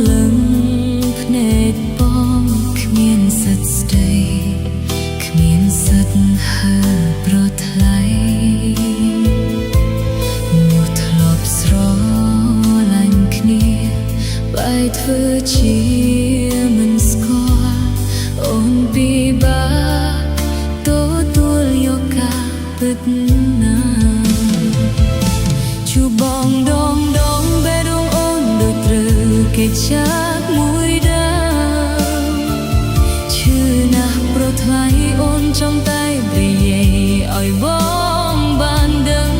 លឹងភ្នែកបងគ្មានសិតស្ដីគ្មានសិតហើប្រថ្លៃនោះធ្លាប់ស្រឡាញ់គ្នាបែរធ្វើជាមិនស្គាល់អូនពិបាកទទួលយកការពិតណាជួបបងដងបេះដូងអូនដូចត្រូវគេចាក់មួយដើមឈឺណាស់ប្រថ្លៃអូនចង់តែព្រាយឲ្យបងបានដឹង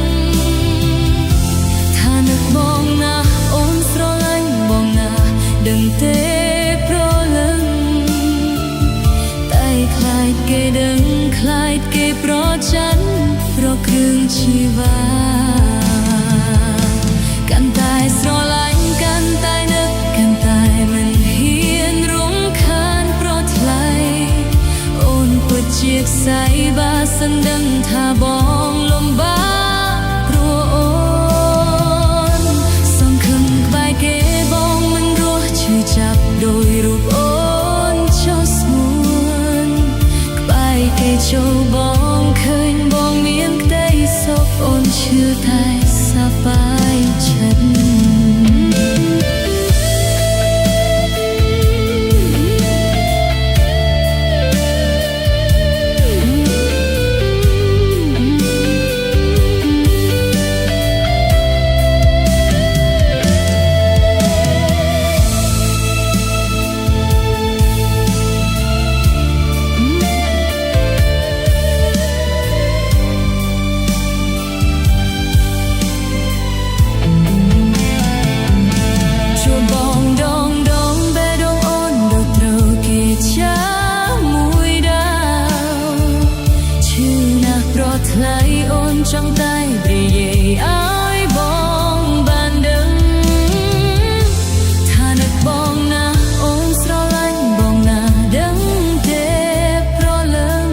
ថានឹកបងណាស់អូនស្រឡាញ់បងណាស់ដឹងទេប្រលឹងតែខ្លាចគេដឹងខ្លាចគេប្រច័ណ្ឌប្រគ្រឿងជីវាកាន់តែស្រឡាញ់កាន់តែនឹកកាន់តែមិនហ៊ានរំខានប្រថ្លៃអូនពិតជាខ្សែបើសិនដឹងថាបងលំបាកព្រោះអូនសង្ឃឹមក្បែរគេបងមិនរស់ឈឺចាប់ដោយរូបអូនចុះស្មួនក្បែរគេចូលបងឃើញបងមានក្តីសុខអូនឈឺតែសប្បាយចិត្តថ្លៃអូនចង់តែព្រាយឲ្យបងបានដឹងថានឹកបងណាអូនស្រឡាញ់បងណាដឹងទេប្រលឹង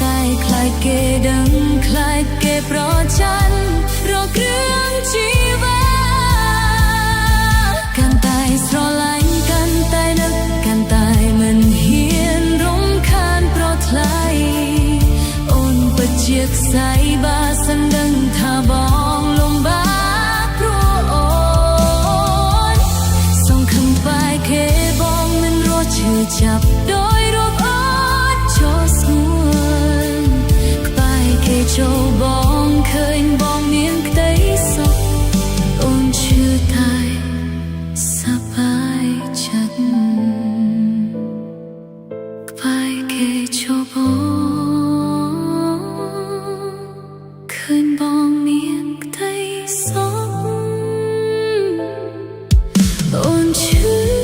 តែខ្លាចគេដឹងខ្លាចគេប្រច័ណ្ឌរកគ្រឿងជីវាកាន់តែស្រឡាញ់កាន់តែនឹកកាន់តែមិនហ៊ានរំខានប្រថ្លៃពិតជាខ្សែបើសិនដឹងថាបងលំបាកព្រោះអូនសង្ឃឹមបែរគេបងមិនរស់ឈឺចាប់ដោយរូបអូនចុះស្ងួនក្បែរគេចូលបងឃើញបងមានក្តីសុខអូនឈឺតែសប្បាយចិត្តក្បែរគេចូលបងឃើញបងមានក្តីសុខអូនឈឺ